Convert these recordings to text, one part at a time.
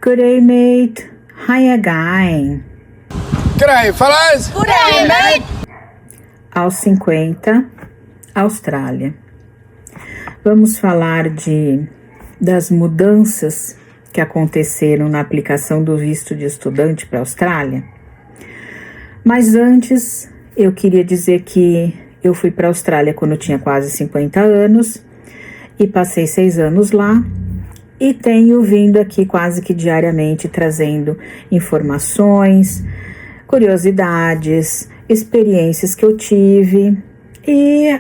Good day, mate. Hi again. G'day, fellas. Good day, mate. Aos 50, Austrália. Vamos falar das mudanças que aconteceram na aplicação do visto de estudante para a Austrália. Mas antes, eu queria dizer que eu fui para a Austrália quando eu tinha quase 50 anos e passei 6 anos lá e tenho vindo aqui quase que diariamente trazendo informações, curiosidades, experiências que eu tive e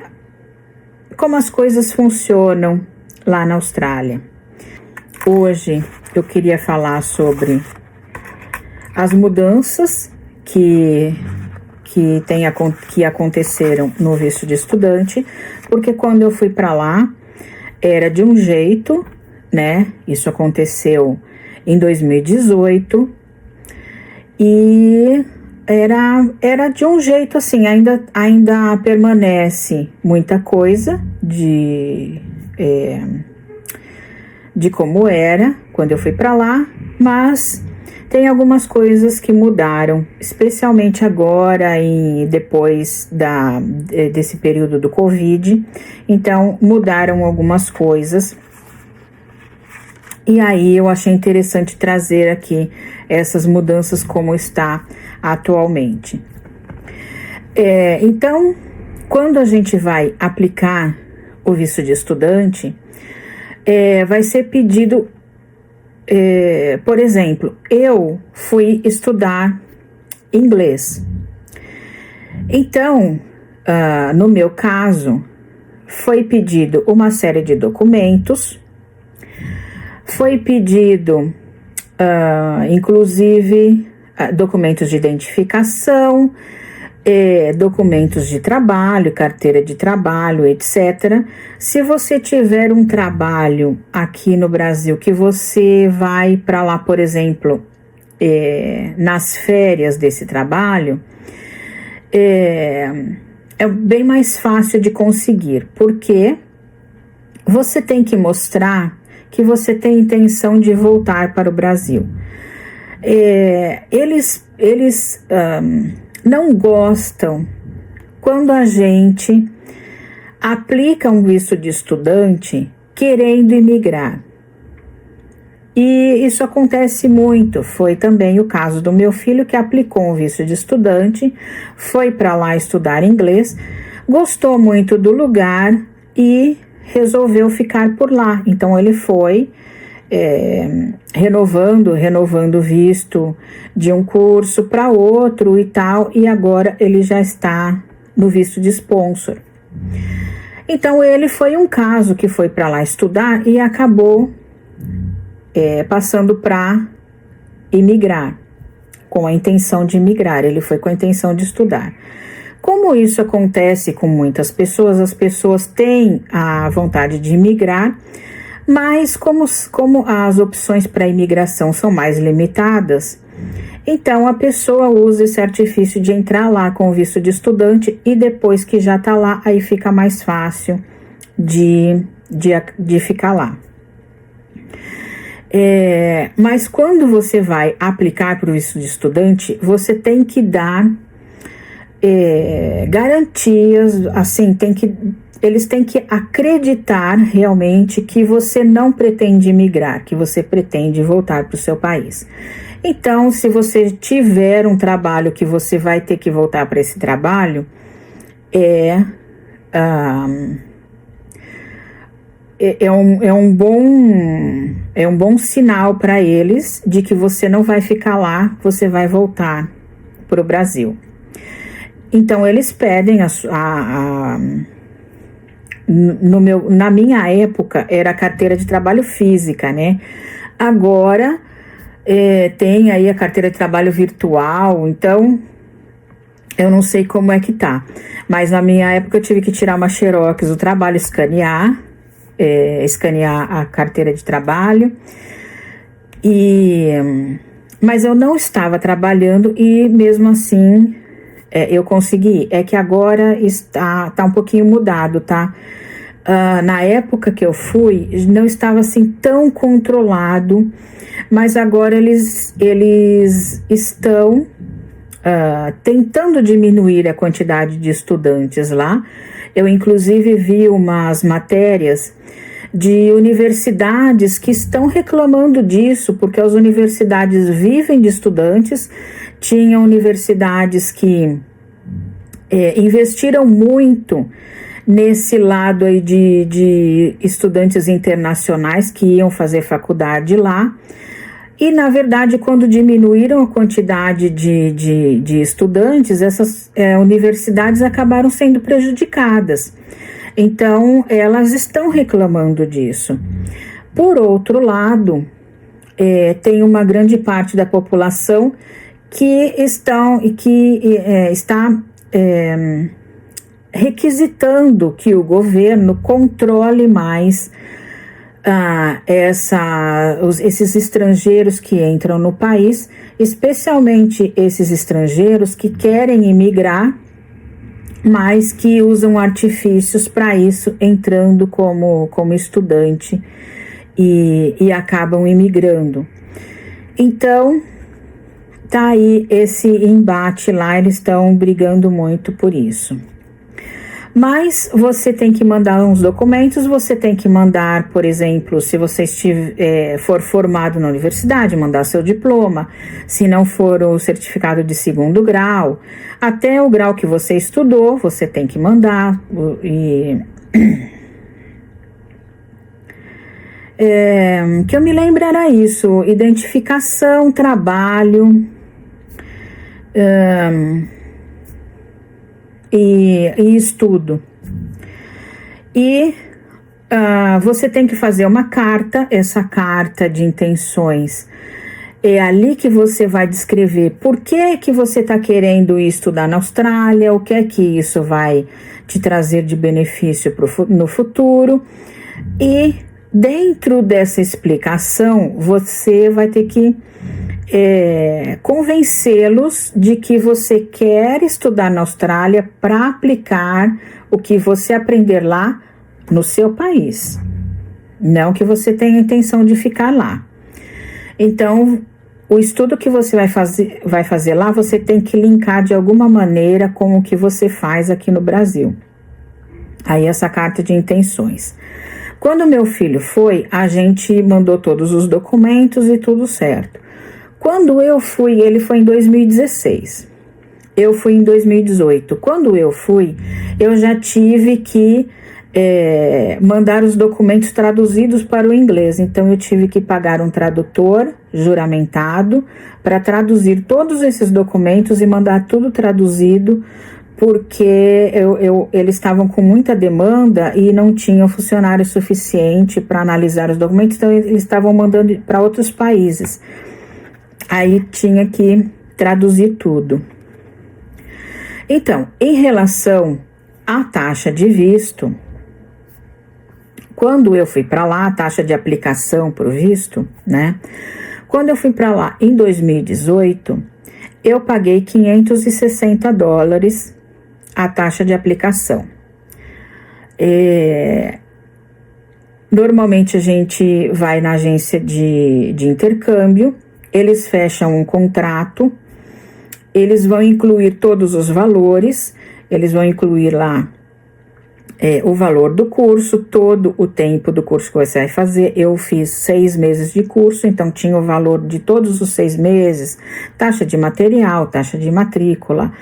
como as coisas funcionam lá na Austrália. Hoje eu queria falar sobre as mudanças que aconteceram no visto de estudante, porque quando eu fui para lá era de um jeito, né? Isso aconteceu em 2018 e era de um jeito assim, ainda permanece muita coisa de como era quando eu fui para lá, mas tem algumas coisas que mudaram, especialmente agora e depois desse período do Covid. Então mudaram algumas coisas e aí eu achei interessante trazer aqui essas mudanças como está atualmente. Então, quando a gente vai aplicar o visto de estudante, vai ser pedido, por exemplo, eu fui estudar inglês. Então, no meu caso, foi pedido uma série de documentos, foi pedido, inclusive, documentos de identificação, documentos de trabalho, carteira de trabalho, etc. Se você tiver um trabalho aqui no Brasil que você vai para lá, por exemplo, nas férias desse trabalho, é bem mais fácil de conseguir, porque você tem que mostrar que você tem intenção de voltar para o Brasil. Eles não gostam quando a gente aplica um visto de estudante querendo imigrar. E isso acontece muito. Foi também o caso do meu filho, que aplicou um visto de estudante, foi para lá estudar inglês, gostou muito do lugar e resolveu ficar por lá. Então ele foi renovando o visto de um curso para outro e tal, e agora ele já está no visto de sponsor. Então ele foi um caso que foi para lá estudar e acabou passando para imigrar, com a intenção de imigrar. Ele foi com a intenção de estudar. Como isso acontece com muitas pessoas, as pessoas têm a vontade de imigrar, mas como as opções para imigração são mais limitadas, então a pessoa usa esse artifício de entrar lá com o visto de estudante e depois que já está lá, aí fica mais fácil de ficar lá. Mas quando você vai aplicar para o visto de estudante, você tem que dar garantias, assim, eles têm que acreditar realmente que você não pretende migrar, que você pretende voltar para o seu país. Então, se você tiver um trabalho que você vai ter que voltar para esse trabalho, é um bom sinal para eles de que você não vai ficar lá, você vai voltar para o Brasil. Então, eles pedem na minha época era a carteira de trabalho física, né? Agora tem aí a carteira de trabalho virtual, então eu não sei como é que tá. Mas na minha época eu tive que tirar uma xerox do trabalho, escanear a carteira de trabalho. Mas eu não estava trabalhando e mesmo assim eu consegui. É que agora está um pouquinho mudado, tá? Na época que eu fui, não estava assim tão controlado, mas agora eles estão tentando diminuir a quantidade de estudantes lá. Eu, inclusive, vi umas matérias de universidades que estão reclamando disso, porque as universidades vivem de estudantes. Tinham universidades que investiram muito nesse lado aí de estudantes internacionais que iam fazer faculdade lá. E, na verdade, quando diminuíram a quantidade de estudantes, essas universidades acabaram sendo prejudicadas. Então, elas estão reclamando disso. Por outro lado, tem uma grande parte da população que está requisitando que o governo controle mais esses estrangeiros que entram no país, especialmente esses estrangeiros que querem imigrar, mas que usam artifícios para isso, entrando como estudante e acabam imigrando. Então, tá aí esse embate lá, eles estão brigando muito por isso. Mas você tem que mandar uns documentos, você tem que mandar, por exemplo, se você for formado na universidade, mandar seu diploma, se não for o certificado de 2º grau, até o grau que você estudou, você tem que mandar. Que eu me lembro era isso, identificação, trabalho, e estudo. E você tem que fazer uma carta, essa carta de intenções. É ali que você vai descrever por que você está querendo estudar na Austrália, o que é que isso vai te trazer de benefício no futuro. E dentro dessa explicação, você vai ter que convencê-los de que você quer estudar na Austrália para aplicar o que você aprender lá no seu país, não que você tenha intenção de ficar lá. Então, o estudo que você vai fazer lá, você tem que linkar de alguma maneira com o que você faz aqui no Brasil. Aí essa carta de intenções. Quando meu filho foi, a gente mandou todos os documentos e tudo certo. Quando eu fui, ele foi em 2016, eu fui em 2018. Quando eu fui, eu já tive que mandar os documentos traduzidos para o inglês. Então, eu tive que pagar um tradutor juramentado para traduzir todos esses documentos e mandar tudo traduzido, porque eles estavam com muita demanda e não tinham funcionário suficiente para analisar os documentos, então eles estavam mandando para outros países. Aí tinha que traduzir tudo. Então, em relação à taxa de visto, quando eu fui para lá, a taxa de aplicação para o visto, né? Quando eu fui para lá em 2018, eu paguei $560 a taxa de aplicação. Normalmente a gente vai na agência de intercâmbio, eles fecham um contrato, eles vão incluir todos os valores, eles vão incluir lá o valor do curso, todo o tempo do curso que você vai fazer. Eu fiz 6 meses de curso, então tinha o valor de todos os 6 meses, taxa de material, taxa de matrícula,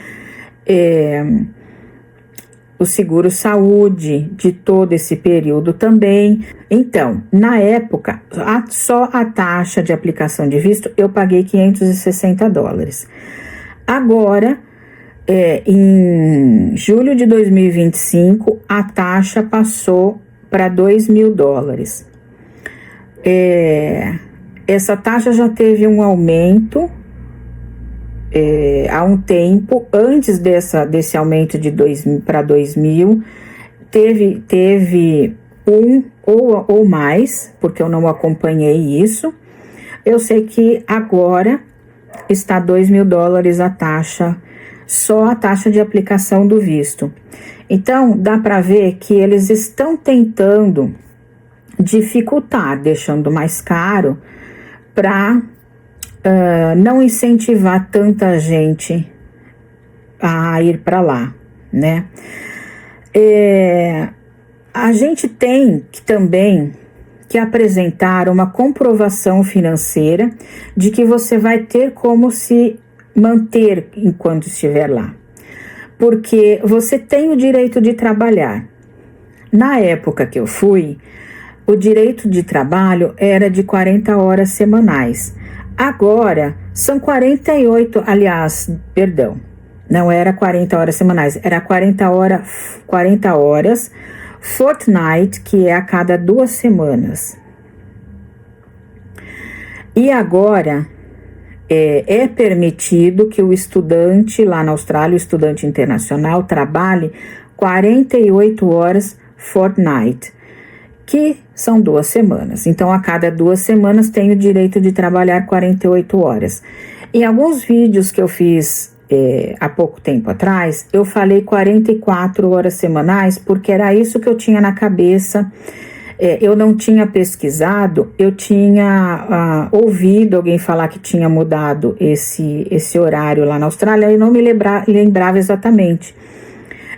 o seguro-saúde de todo esse período também. Então, na época, só a taxa de aplicação de visto eu paguei $560. Agora, em julho de 2025, a taxa passou para $2.000. Essa taxa já teve um aumento há um tempo. Antes desse aumento de 2.000 para 2.000, teve um ou mais, porque eu não acompanhei isso. Eu sei que agora está $2.000 a taxa, só a taxa de aplicação do visto. Então, dá para ver que eles estão tentando dificultar, deixando mais caro, para não incentivar tanta gente a ir para lá, né? A gente tem que também que apresentar uma comprovação financeira de que você vai ter como se manter enquanto estiver lá. Porque você tem o direito de trabalhar. Na época que eu fui, o direito de trabalho era de 40 horas semanais. Agora, são 48, não era 40 horas semanais, era 40 horas fortnight, que é a cada 2 semanas. E agora é permitido que o estudante lá na Austrália, o estudante internacional, trabalhe 48 horas fortnight, que são 2 semanas. Então, a cada 2 semanas tem o direito de trabalhar 48 horas. Em alguns vídeos que eu fiz há pouco tempo atrás, eu falei 44 horas semanais, porque era isso que eu tinha na cabeça. Eu não tinha pesquisado, eu tinha ouvido alguém falar que tinha mudado esse horário lá na Austrália, e não me lembrava exatamente.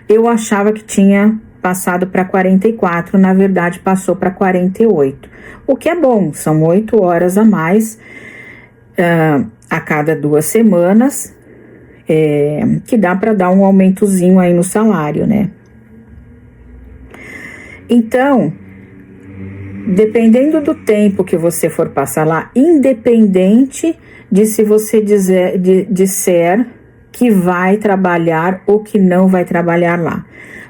Eu achava que tinha passado para 44, na verdade passou para 48, o que é bom, são 8 horas a mais a cada 2 semanas, que dá para dar um aumentozinho aí no salário, né? Então, dependendo do tempo que você for passar lá, independente de se você disser que vai trabalhar ou que não vai trabalhar lá,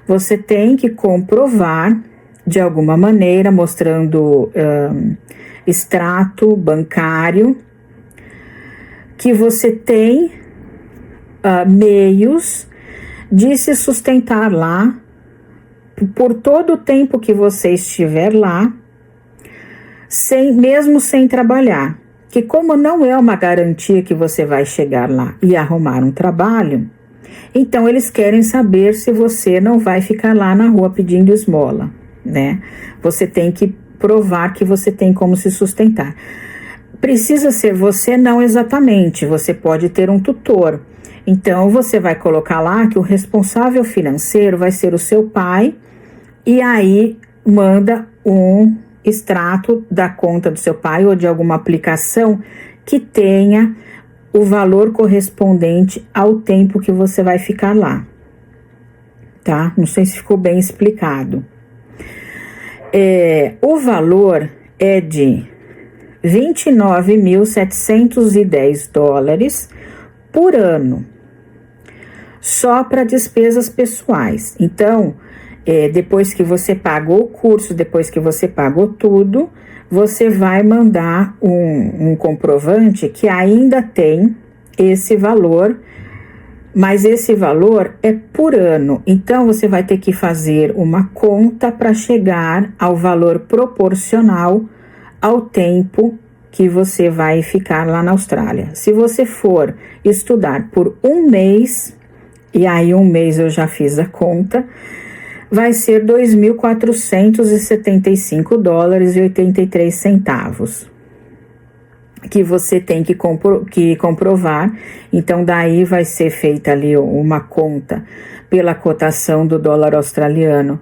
você tem que comprovar de alguma maneira, mostrando extrato bancário, que você tem meios de se sustentar lá por todo o tempo que você estiver lá, mesmo sem trabalhar. Que como não é uma garantia que você vai chegar lá e arrumar um trabalho, então eles querem saber se você não vai ficar lá na rua pedindo esmola, né? Você tem que provar que você tem como se sustentar. Precisa ser você não exatamente, você pode ter um tutor. Então você vai colocar lá que o responsável financeiro vai ser o seu pai, e aí manda um extrato da conta do seu pai ou de alguma aplicação que tenha o valor correspondente ao tempo que você vai ficar lá, tá? Não sei se ficou bem explicado. O valor é de $29.710 por ano, só para despesas pessoais. Então, depois que você pagou o curso, depois que você pagou tudo, você vai mandar um comprovante que ainda tem esse valor, mas esse valor é por ano. Então, você vai ter que fazer uma conta para chegar ao valor proporcional ao tempo que você vai ficar lá na Austrália. Se você for estudar por um mês, e aí um mês eu já fiz a conta, vai ser $2.475,83 que você tem que comprovar. Então, daí vai ser feita ali uma conta pela cotação do dólar australiano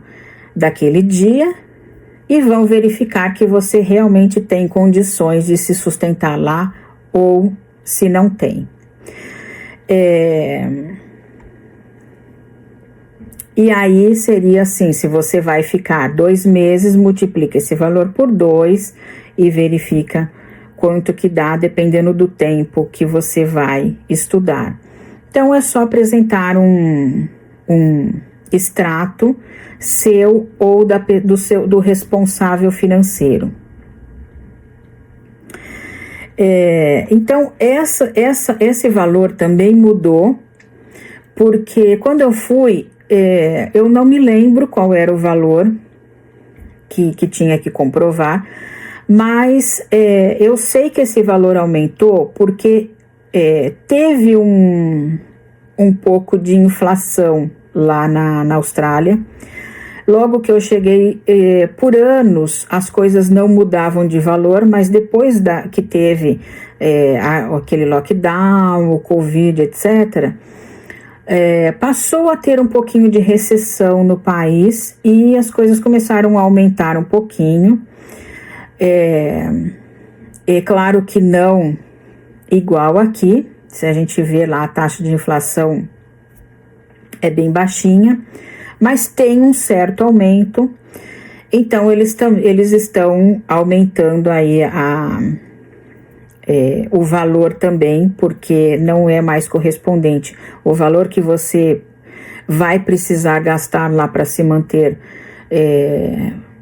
daquele dia, e vão verificar que você realmente tem condições de se sustentar lá ou se não tem. E aí seria assim, se você vai ficar 2 meses, multiplica esse valor por 2 e verifica quanto que dá, dependendo do tempo que você vai estudar. Então, é só apresentar um extrato seu ou do responsável financeiro. Então, esse valor também mudou, porque quando eu fui, eu não me lembro qual era o valor que tinha que comprovar, mas eu sei que esse valor aumentou porque teve um pouco de inflação lá na Austrália. Logo que eu cheguei, por anos, as coisas não mudavam de valor, mas depois que teve aquele lockdown, o Covid, etc., passou a ter um pouquinho de recessão no país e as coisas começaram a aumentar um pouquinho. É claro que não igual aqui, se a gente vê lá a taxa de inflação é bem baixinha, mas tem um certo aumento, então eles estão aumentando aí o valor também, porque não é mais correspondente. O valor que você vai precisar gastar lá para se manter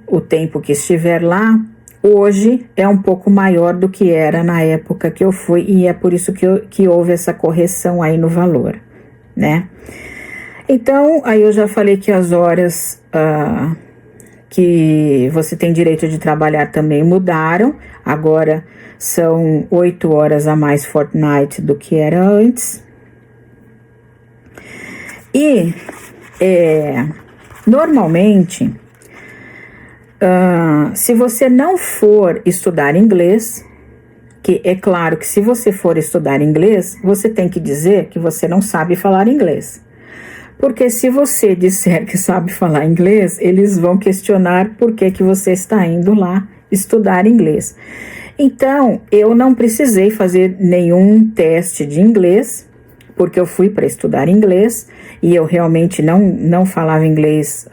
o tempo que estiver lá, hoje é um pouco maior do que era na época que eu fui, e é por isso que houve essa correção aí no valor, né? Então, aí eu já falei que as horas que você tem direito de trabalhar também mudaram. Agora são 8 horas a mais fortnight do que era antes. E, normalmente, se você não for estudar inglês, que é claro que se você for estudar inglês, você tem que dizer que você não sabe falar inglês. Porque se você disser que sabe falar inglês, eles vão questionar por que você está indo lá estudar inglês. Então, eu não precisei fazer nenhum teste de inglês, porque eu fui para estudar inglês e eu realmente não falava inglês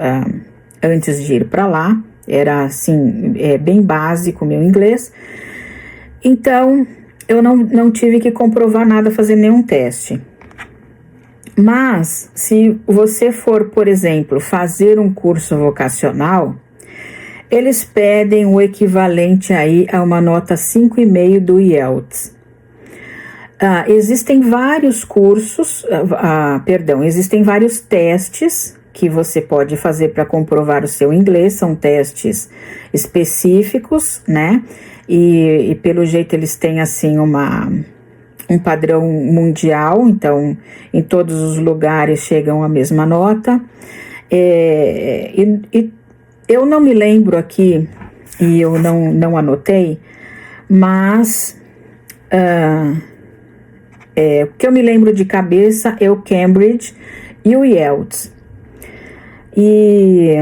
antes de ir para lá. Era assim, bem básico o meu inglês. Então, eu não tive que comprovar nada, fazer nenhum teste. Mas, se você for, por exemplo, fazer um curso vocacional, eles pedem o equivalente aí a uma nota 5,5 do IELTS. Existem vários cursos, existem vários testes que você pode fazer para comprovar o seu inglês, são testes específicos, né? E pelo jeito eles têm assim um padrão mundial, então em todos os lugares chegam a mesma nota. E eu não me lembro aqui, e eu não anotei, mas o que eu me lembro de cabeça é o Cambridge e o IELTS. E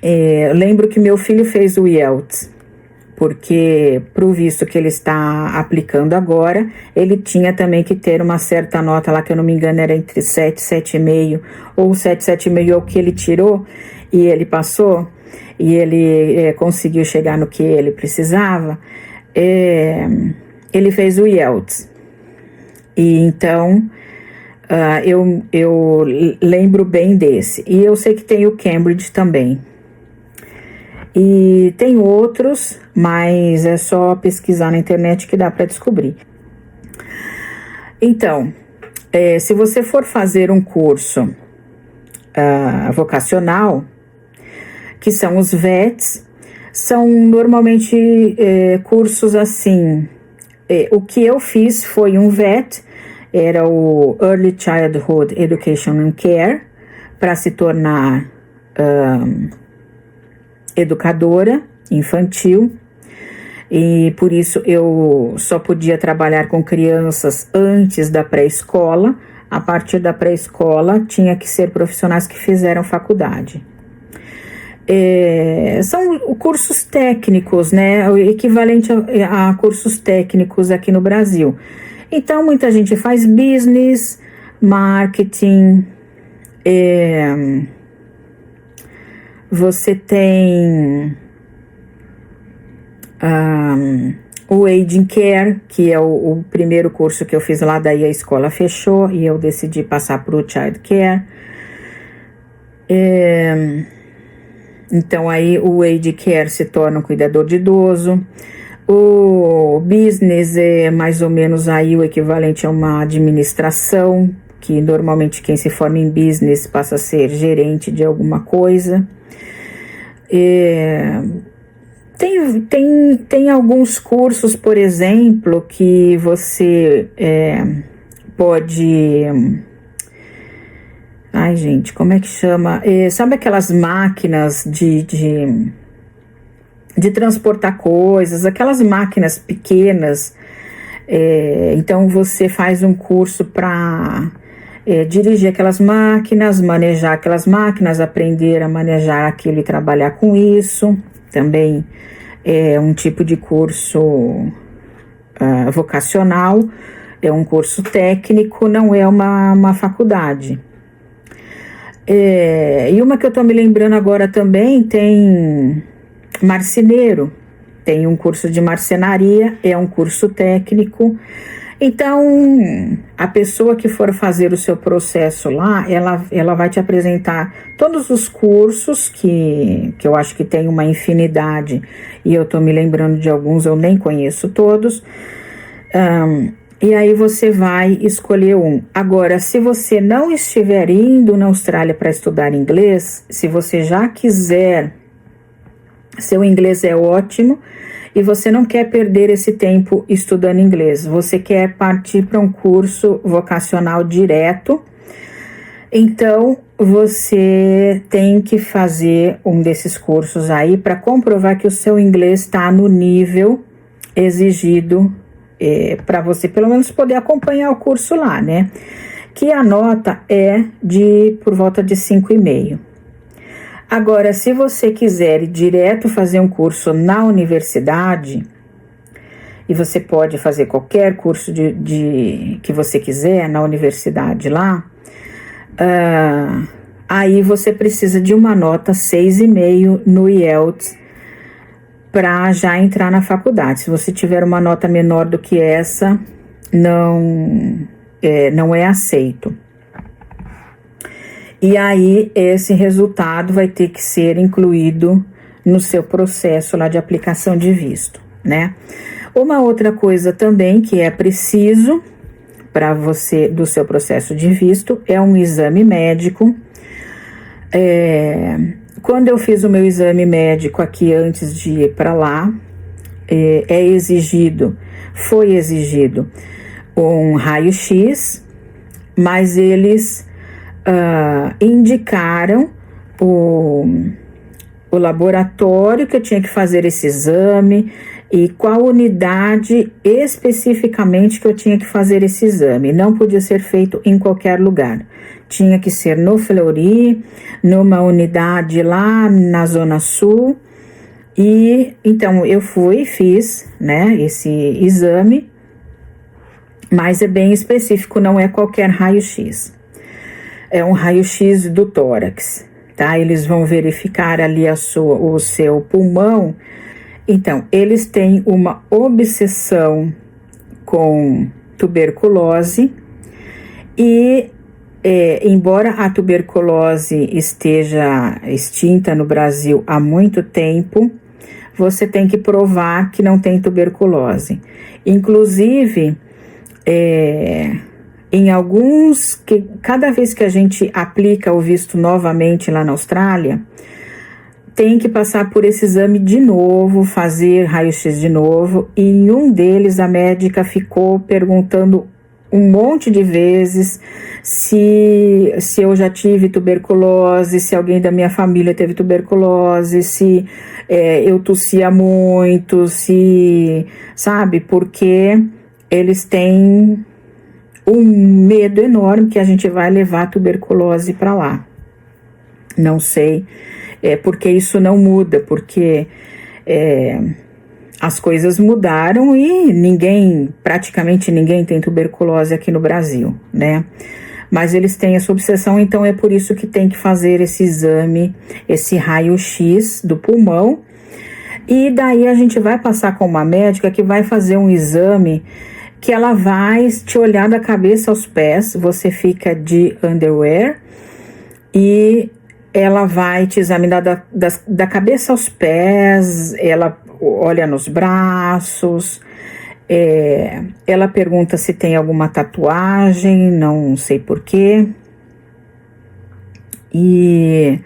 eu lembro que meu filho fez o IELTS, porque pro visto que ele está aplicando agora, ele tinha também que ter uma certa nota lá, que eu não me engano era entre 7 e 7,5, ou 7, 7,5 é o que ele tirou, e ele passou, e ele conseguiu chegar no que ele precisava. Ele fez o IELTS, e então eu lembro bem desse, e eu sei que tem o Cambridge também. E tem outros, mas é só pesquisar na internet que dá para descobrir. Então, se você for fazer um curso vocacional, que são os VETs, são normalmente cursos assim. O que eu fiz foi um VET, era o Early Childhood Education and Care, para se tornar educadora infantil, e por isso eu só podia trabalhar com crianças antes da pré-escola. A partir da pré-escola tinha que ser profissionais que fizeram faculdade. São cursos técnicos, né? O equivalente a cursos técnicos aqui no Brasil. Então muita gente faz business, marketing, você tem o Aging Care, que é o primeiro curso que eu fiz lá, daí a escola fechou e eu decidi passar para o Child Care. Então aí o Aging Care se torna um cuidador de idoso. O business é mais ou menos aí o equivalente a uma administração, que normalmente quem se forma em business passa a ser gerente de alguma coisa. Tem alguns cursos, por exemplo, que você pode Ai, gente, como é que chama? Sabe aquelas máquinas de transportar coisas, aquelas máquinas pequenas? Então você faz um curso para dirigir aquelas máquinas, manejar aquelas máquinas, aprender a manejar aquilo e trabalhar com isso. Também é um tipo de curso vocacional, é um curso técnico, não é uma faculdade. E uma que eu estou me lembrando agora também tem marceneiro, tem um curso de marcenaria, é um curso técnico. Então, a pessoa que for fazer o seu processo lá, ela vai te apresentar todos os cursos que eu acho que tem uma infinidade, e eu estou me lembrando de alguns, eu nem conheço todos. E aí você vai escolher um. Agora, se você não estiver indo na Austrália para estudar inglês, se você já quiser, seu inglês é ótimo e você não quer perder esse tempo estudando inglês, você quer partir para um curso vocacional direto, então você tem que fazer um desses cursos aí para comprovar que o seu inglês está no nível exigido para você pelo menos poder acompanhar o curso lá, né? Que a nota é por volta de 5,5. Agora, se você quiser ir direto fazer um curso na universidade, e você pode fazer qualquer curso que você quiser na universidade lá, aí você precisa de uma nota 6,5 no IELTS para já entrar na faculdade. Se você tiver uma nota menor do que essa, não é aceito. E aí, esse resultado vai ter que ser incluído no seu processo lá de aplicação de visto, né? Uma outra coisa também que é preciso para você, do seu processo de visto, é um exame médico. Quando eu fiz o meu exame médico aqui antes de ir para lá, foi exigido um raio-x, mas eles indicaram o laboratório que eu tinha que fazer esse exame e qual unidade especificamente que eu tinha que fazer esse exame. Não podia ser feito em qualquer lugar. Tinha que ser no Fleury, numa unidade lá na Zona Sul. E então eu fiz, né, esse exame, mas é bem específico, não é qualquer raio-x. É um raio-x do tórax, tá? Eles vão verificar ali o seu pulmão. Então, eles têm uma obsessão com tuberculose e, embora a tuberculose esteja extinta no Brasil há muito tempo, você tem que provar que não tem tuberculose. Inclusive, em alguns, cada vez que a gente aplica o visto novamente lá na Austrália, tem que passar por esse exame de novo, fazer raio-x de novo, e em um deles a médica ficou perguntando um monte de vezes se eu já tive tuberculose, se alguém da minha família teve tuberculose, se eu tossia muito, sabe, porque eles têm um medo enorme que a gente vai levar a tuberculose para lá. Não sei, porque isso não muda, porque as coisas mudaram e praticamente ninguém tem tuberculose aqui no Brasil, né? Mas eles têm essa obsessão, então é por isso que tem que fazer esse exame, esse raio-x do pulmão. E daí a gente vai passar com uma médica que vai fazer um exame que ela vai te olhar da cabeça aos pés, você fica de underwear e ela vai te examinar da cabeça aos pés, ela olha nos braços, ela pergunta se tem alguma tatuagem, não sei porquê, e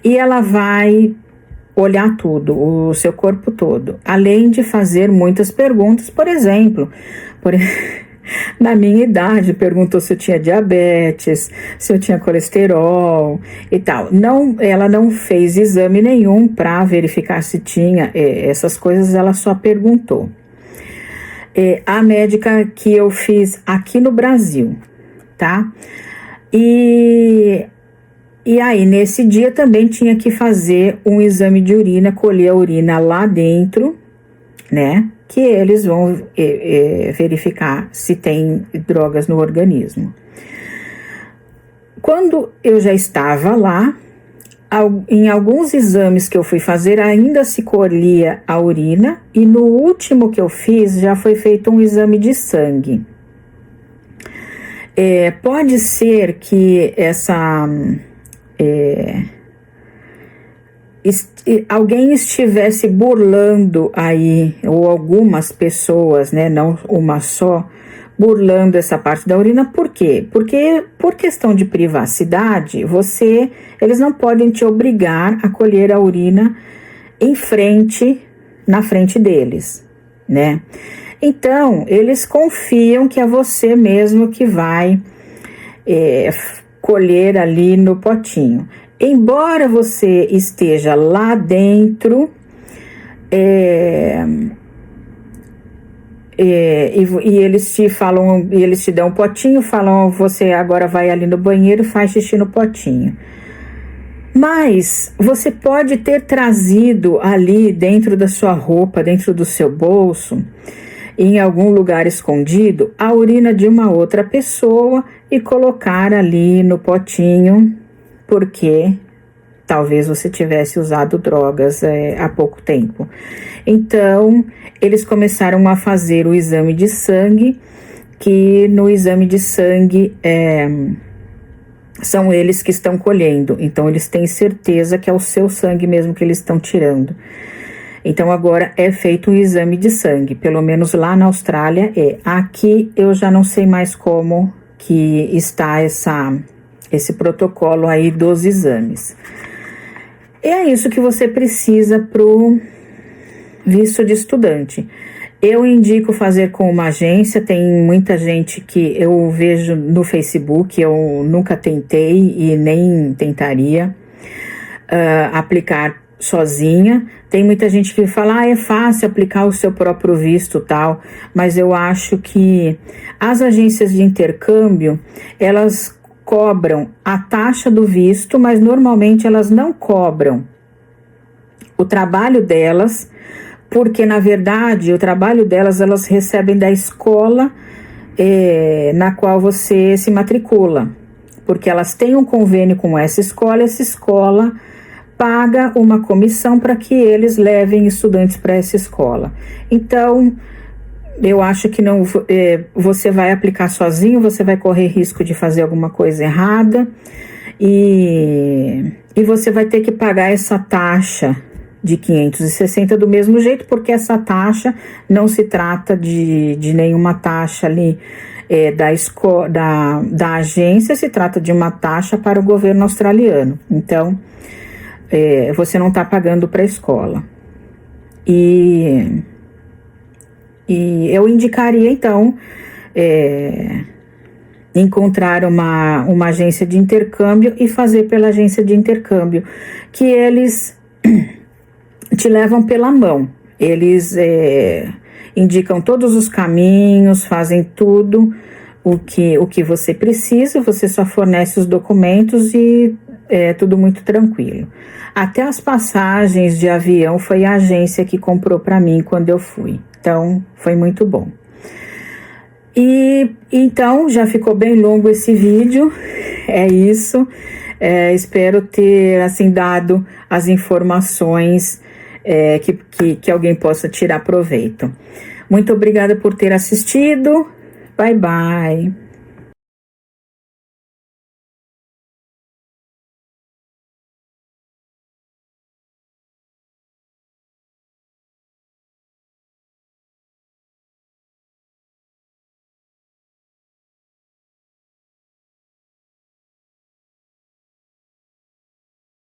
ela vai olhar tudo, o seu corpo todo, além de fazer muitas perguntas, por exemplo, na minha idade, perguntou se eu tinha diabetes, se eu tinha colesterol e tal. Não, ela não fez exame nenhum para verificar se tinha essas coisas, ela só perguntou. A médica que eu fiz aqui no Brasil, tá? E aí, nesse dia também tinha que fazer um exame de urina, colher a urina lá dentro, né? Que eles vão verificar se tem drogas no organismo. Quando eu já estava lá, em alguns exames que eu fui fazer, ainda se colhia a urina, e no último que eu fiz, já foi feito um exame de sangue. Pode ser que alguém estivesse burlando aí, ou algumas pessoas, né, não uma só, burlando essa parte da urina. Por quê? Porque por questão de privacidade, eles não podem te obrigar a colher a urina na frente deles, né? Então, eles confiam que é você mesmo que vai colher ali no potinho. Embora você esteja lá dentro, e eles te falam, e eles te dão um potinho, falam, você agora vai ali no banheiro, faz xixi no potinho. Mas você pode ter trazido ali dentro da sua roupa, dentro do seu bolso, em algum lugar escondido, a urina de uma outra pessoa e colocar ali no potinho, porque talvez você tivesse usado drogas há pouco tempo. Então, eles começaram a fazer o exame de sangue, que no exame de sangue são eles que estão colhendo. Então, eles têm certeza que é o seu sangue mesmo que eles estão tirando. Então, agora é feito um exame de sangue, pelo menos lá na Austrália é. Aqui eu já não sei mais como que está esse protocolo aí dos exames. É isso que você precisa para o visto de estudante. Eu indico fazer com uma agência, tem muita gente que eu vejo no Facebook, eu nunca tentei e nem tentaria aplicar sozinha. Tem muita gente que fala, é fácil aplicar o seu próprio visto tal, mas eu acho que as agências de intercâmbio, elas cobram a taxa do visto, mas normalmente elas não cobram o trabalho delas, porque na verdade o trabalho delas elas recebem da escola na qual você se matricula, porque elas têm um convênio com essa escola paga uma comissão para que eles levem estudantes para essa escola. Então, eu acho que não, você vai aplicar sozinho, você vai correr risco de fazer alguma coisa errada e você vai ter que pagar essa taxa de 560 do mesmo jeito, porque essa taxa não se trata de nenhuma taxa ali da agência, se trata de uma taxa para o governo australiano. Então, você não está pagando para a escola. E eu indicaria, então, encontrar uma agência de intercâmbio e fazer pela agência de intercâmbio, que eles te levam pela mão. Eles indicam todos os caminhos, fazem tudo o que você precisa, você só fornece os documentos e é tudo muito tranquilo. Até as passagens de avião foi a agência que comprou para mim quando eu fui. Então, foi muito bom. E então, já ficou bem longo esse vídeo. É isso. Espero ter, assim, dado as informações que alguém possa tirar proveito. Muito obrigada por ter assistido. Bye, bye.